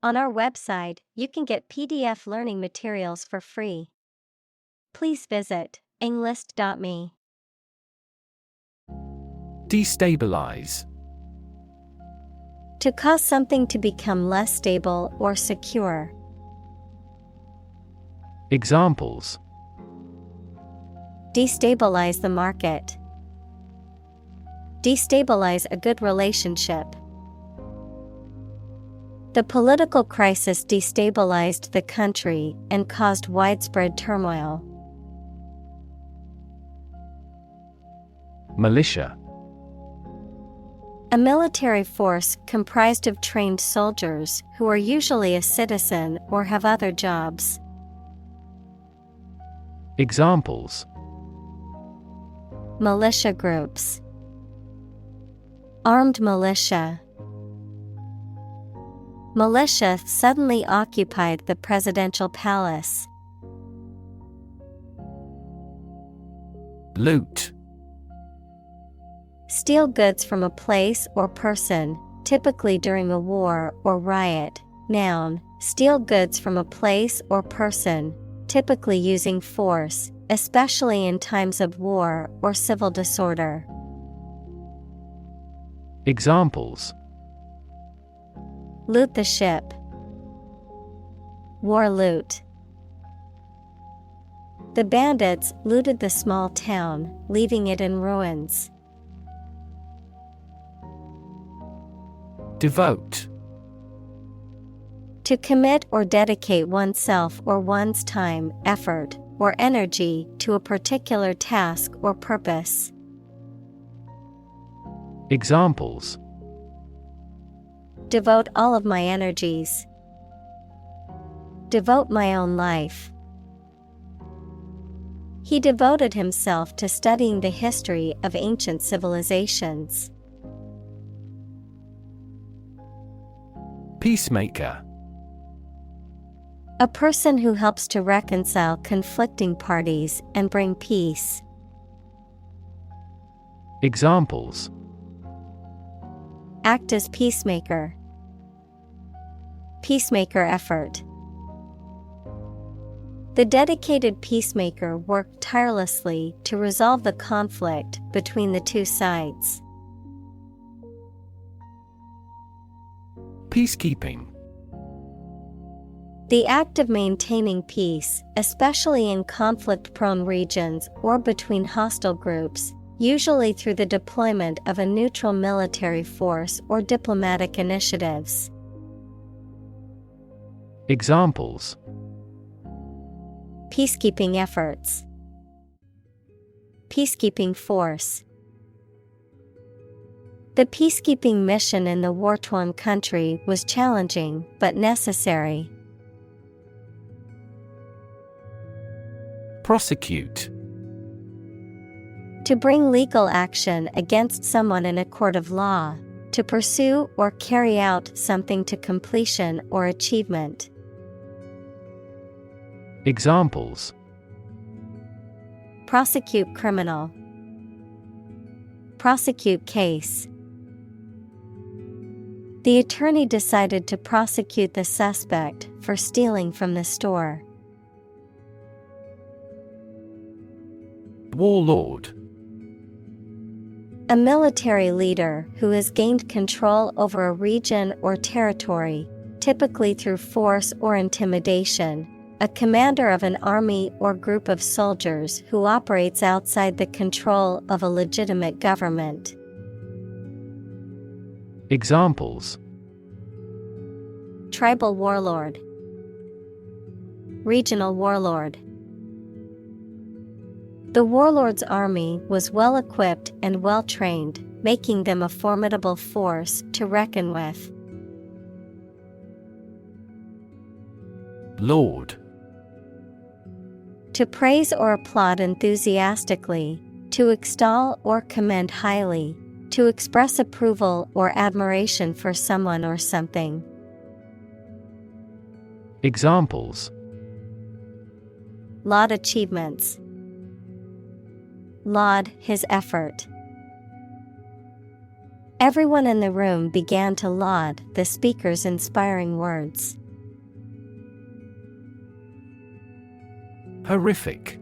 On our website, you can get PDF learning materials for free. Please visit englist.me. Destabilize. To cause something to become less stable or secure. Examples: Destabilize the market. Destabilize a good relationship. The political crisis destabilized the country and caused widespread turmoil. Militia. A military force comprised of trained soldiers who are usually a citizen or have other jobs. Examples: Militia groups. Armed militia. Militia suddenly occupied the presidential palace. Loot. Steal goods from a place or person, typically during a war or riot. Noun, steal goods from a place or person, typically using force, especially in times of war or civil disorder. Examples: Loot the ship. War loot. The bandits looted the small town, leaving it in ruins. Devote. To commit or dedicate oneself or one's time, effort, or energy to a particular task or purpose. Examples: Devote all of my energies. Devote my own life. He devoted himself to studying the history of ancient civilizations. Peacemaker. A person who helps to reconcile conflicting parties and bring peace. Examples: Act as peacemaker. Peacemaker effort. The dedicated peacemaker worked tirelessly to resolve the conflict between the two sides. Peacekeeping. The act of maintaining peace, especially in conflict-prone regions or between hostile groups, usually through the deployment of a neutral military force or diplomatic initiatives. Examples: Peacekeeping efforts. Peacekeeping force. The peacekeeping mission in the war-torn country was challenging but necessary. Prosecute. To bring legal action against someone in a court of law, to pursue or carry out something to completion or achievement. Examples: Prosecute criminal. Prosecute case. The attorney decided to prosecute the suspect for stealing from the store. Warlord. A military leader who has gained control over a region or territory, typically through force or intimidation. A commander of an army or group of soldiers who operates outside the control of a legitimate government. Examples: Tribal warlord. Regional warlord. The warlord's army was well equipped and well trained, making them a formidable force to reckon with. Lord. To praise or applaud enthusiastically, to extol or commend highly, to express approval or admiration for someone or something. Examples: Laud achievements. Laud his effort. Everyone in the room began to laud the speaker's inspiring words. Horrific.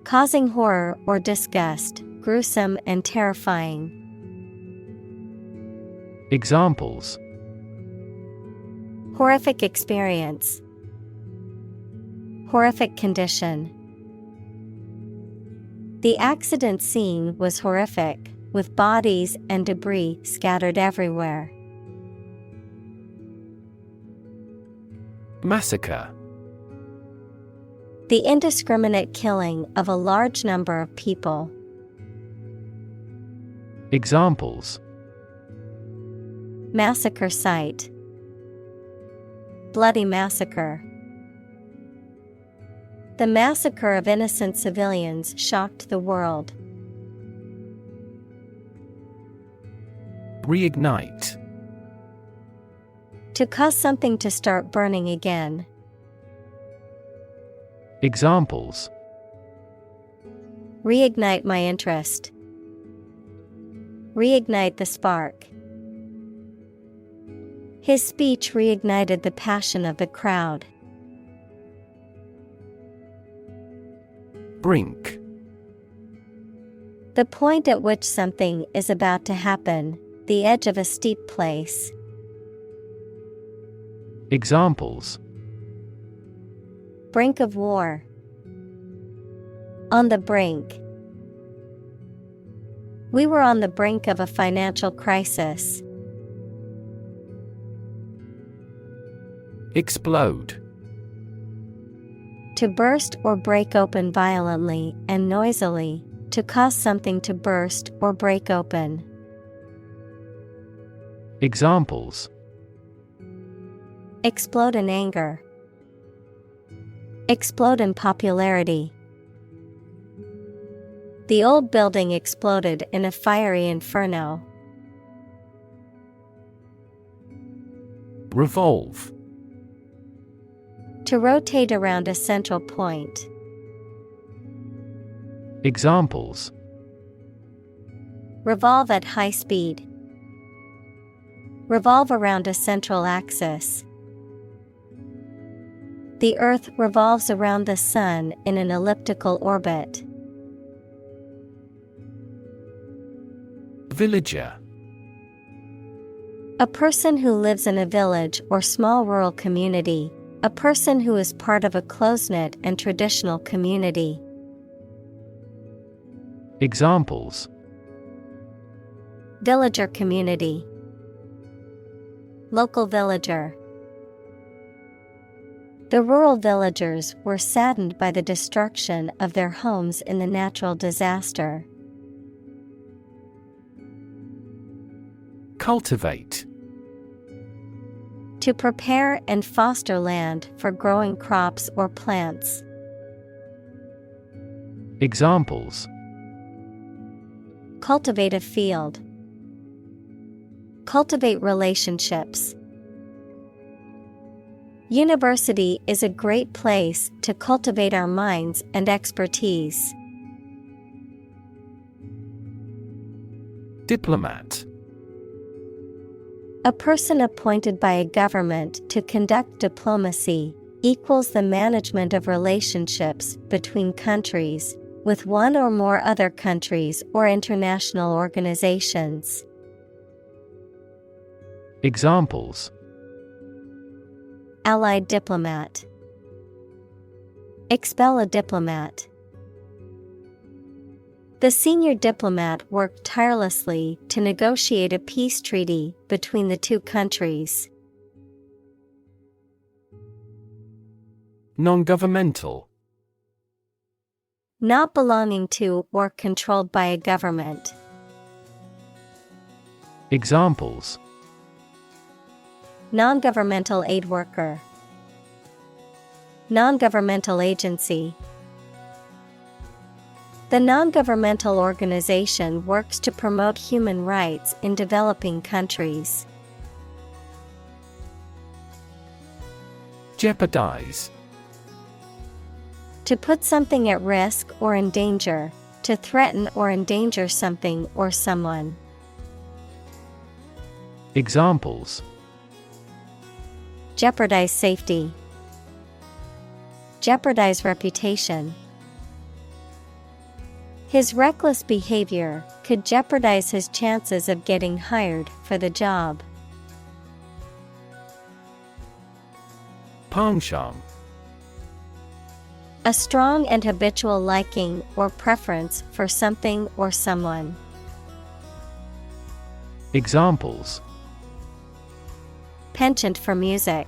Causing horror or disgust, gruesome and terrifying. Examples: Horrific experience. Horrific condition. The accident scene was horrific, with bodies and debris scattered everywhere. Massacre. The indiscriminate killing of a large number of people. Examples: Massacre site. Bloody massacre. The massacre of innocent civilians shocked the world. Reignite. To cause something to start burning again. Examples: Reignite my interest. Reignite the spark. His speech reignited the passion of the crowd. Brink. The point at which something is about to happen, the edge of a steep place. Examples: Brink of war. On the brink. We were on the brink of a financial crisis. Explode. To burst or break open violently and noisily, to cause something to burst or break open. Examples: Explode in anger. Explode in popularity. The old building exploded in a fiery inferno. Revolve. To rotate around a central point. Examples: Revolve at high speed. Revolve around a central axis. The Earth revolves around the Sun in an elliptical orbit. Villager. A person who lives in a village or small rural community. A person who is part of a close-knit and traditional community. Examples: Villager community. Local villager. The rural villagers were saddened by the destruction of their homes in the natural disaster. Cultivate. To prepare and foster land for growing crops or plants. Examples: Cultivate a field. Cultivate relationships. University is a great place to cultivate our minds and expertise. Diplomat. A person appointed by a government to conduct diplomacy, equals the management of relationships between countries, with one or more other countries or international organizations. Examples: Allied diplomat. Expel a diplomat. The senior diplomat worked tirelessly to negotiate a peace treaty between the two countries. Non-governmental. Not belonging to or controlled by a government. Examples: Non-governmental aid worker. Non-governmental agency. The non-governmental organization works to promote human rights in developing countries. Jeopardize. To put something at risk or in danger, to threaten or endanger something or someone. Examples: jeopardize safety, jeopardize reputation. His reckless behavior could jeopardize his chances of getting hired for the job. Penchant. A strong and habitual liking or preference for something or someone. Examples: penchant for music,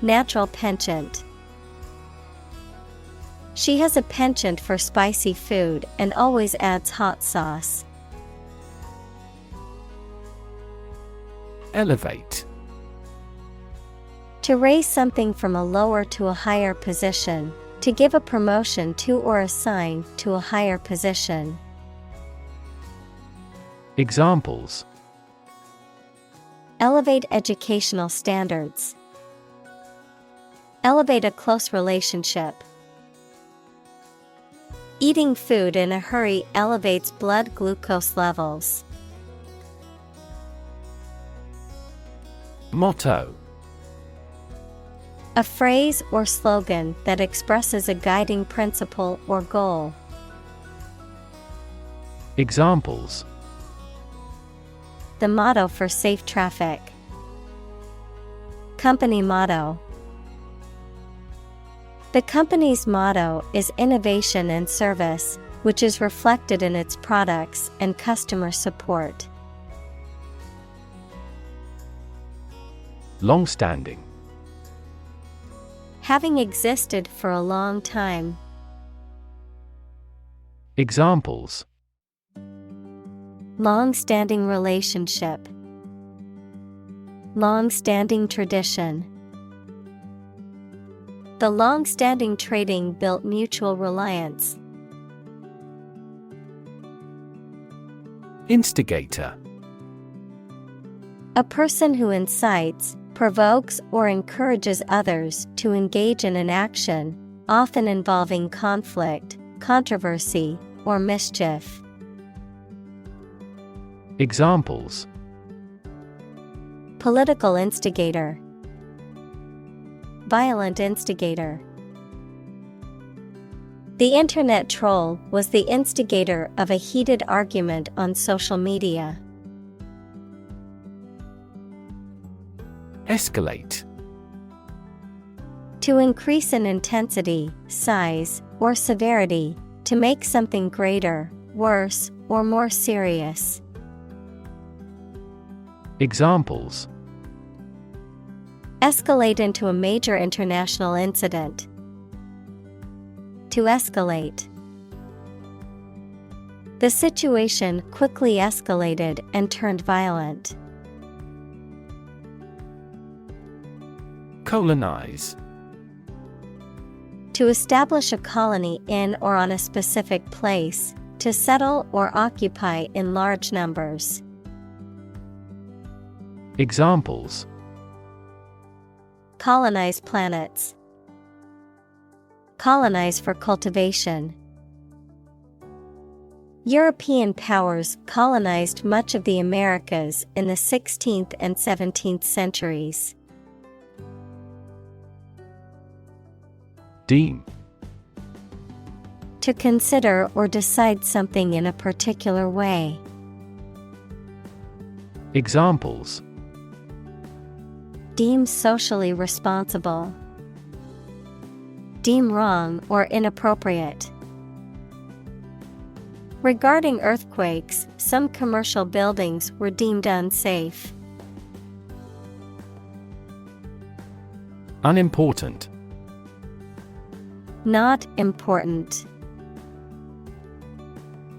natural penchant. She has a penchant for spicy food and always adds hot sauce. Elevate. To raise something from a lower to a higher position, to give a promotion to or assign to a higher position. Examples: elevate educational standards, elevate a close relationship. Eating food in a hurry elevates blood glucose levels. Motto. A phrase or slogan that expresses a guiding principle or goal. Examples: the motto for safe traffic, company motto. The company's motto is innovation and service, which is reflected in its products and customer support. Long-standing. Having existed for a long time. Examples: long-standing relationship, long-standing tradition. The long-standing trading built mutual reliance. Instigator. A person who incites, provokes or encourages others to engage in an action, often involving conflict, controversy, or mischief. Examples: political instigator, violent instigator. The internet troll was the instigator of a heated argument on social media. Escalate. To increase in intensity, size, or severity, to make something greater, worse, or more serious. Examples: escalate into a major international incident. To escalate. The situation quickly escalated and turned violent. Colonize. To establish a colony in or on a specific place, to settle or occupy in large numbers. Examples: colonize planets, colonize for cultivation. European powers colonized much of the Americas in the 16th and 17th centuries. Deem. To consider or decide something in a particular way. Examples: deem socially responsible, deem wrong or inappropriate. Regarding earthquakes, some commercial buildings were deemed unsafe. Unimportant. Not important.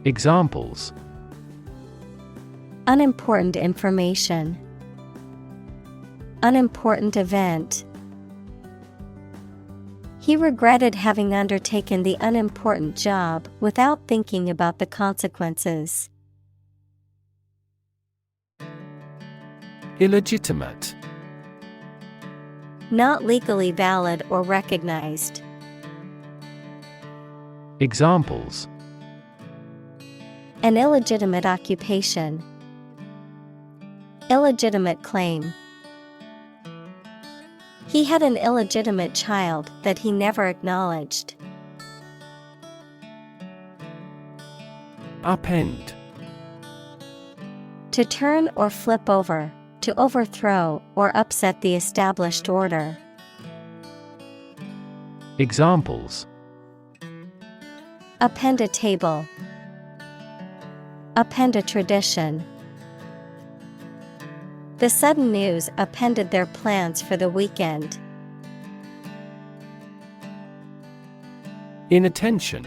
Examples: unimportant information, unimportant event. He regretted having undertaken the unimportant job without thinking about the consequences. Illegitimate. Not legally valid or recognized. Examples: an illegitimate occupation, Illegitimate claim. He had an illegitimate child that he never acknowledged. Upend. To turn or flip over, to overthrow or upset the established order. Examples: Upend a table. Upend a tradition. The sudden news upended their plans for the weekend. Inattention.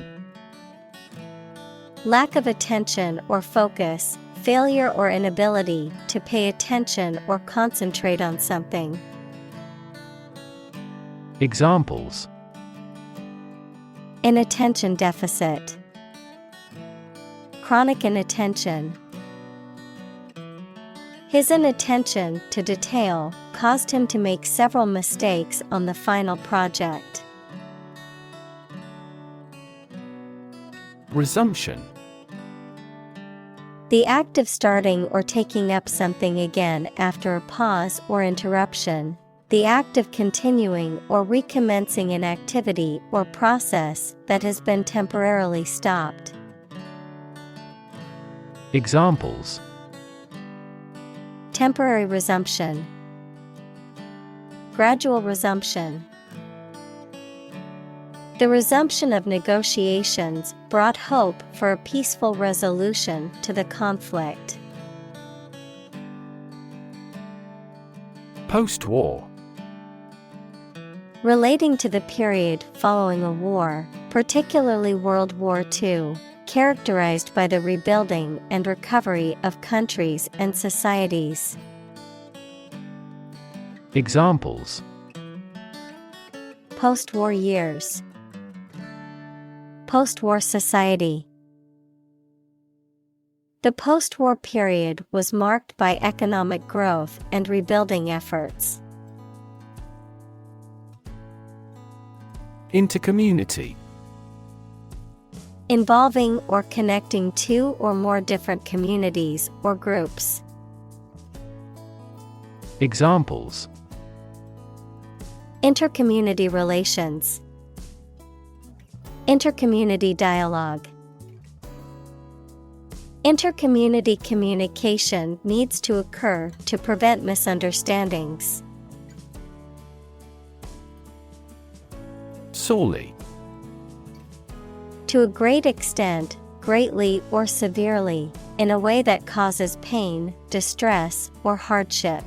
Lack of attention or focus, failure or inability to pay attention or concentrate on something. Examples: Inattention deficit. Chronic inattention. His inattention to detail caused him to make several mistakes on the final project. Resumption. The act of starting or taking up something again after a pause or interruption. The act of continuing or recommencing an activity or process that has been temporarily stopped. Examples: Temporary resumption. Gradual resumption. The resumption of negotiations brought hope for a peaceful resolution to the conflict. Post-war. Relating to the period following a war, particularly World War II, characterized by the rebuilding and recovery of countries and societies. Examples: Post-war years. Post-war society. The post-war period was marked by economic growth and rebuilding efforts. Intercommunity. Involving or connecting two or more different communities or groups. Examples: Intercommunity relations. Intercommunity dialogue. Intercommunity communication needs to occur to prevent misunderstandings. Sorely. To a great extent, greatly or severely, in a way that causes pain, distress, or hardship.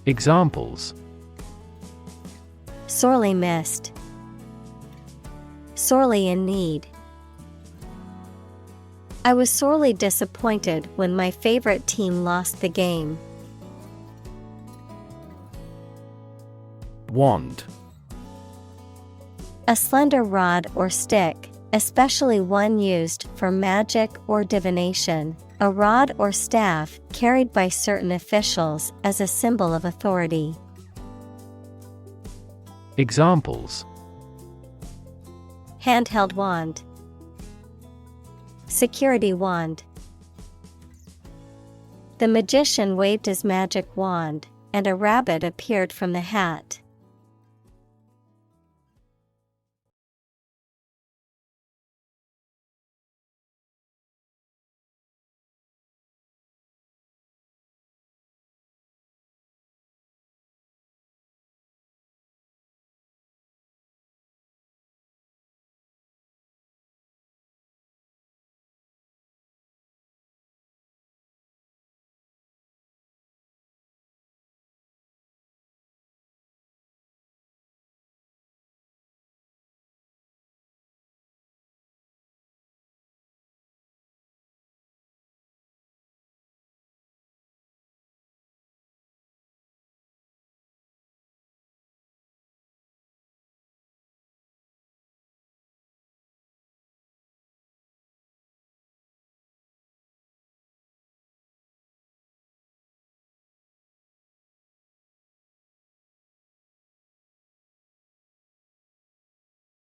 Examples: Sorely missed. Sorely in need. I was sorely disappointed when my favorite team lost the game. Wand. A slender rod or stick, especially one used for magic or divination, a rod or staff carried by certain officials as a symbol of authority. Examples: Handheld wand. Security wand. The magician waved his magic wand, and a rabbit appeared from the hat.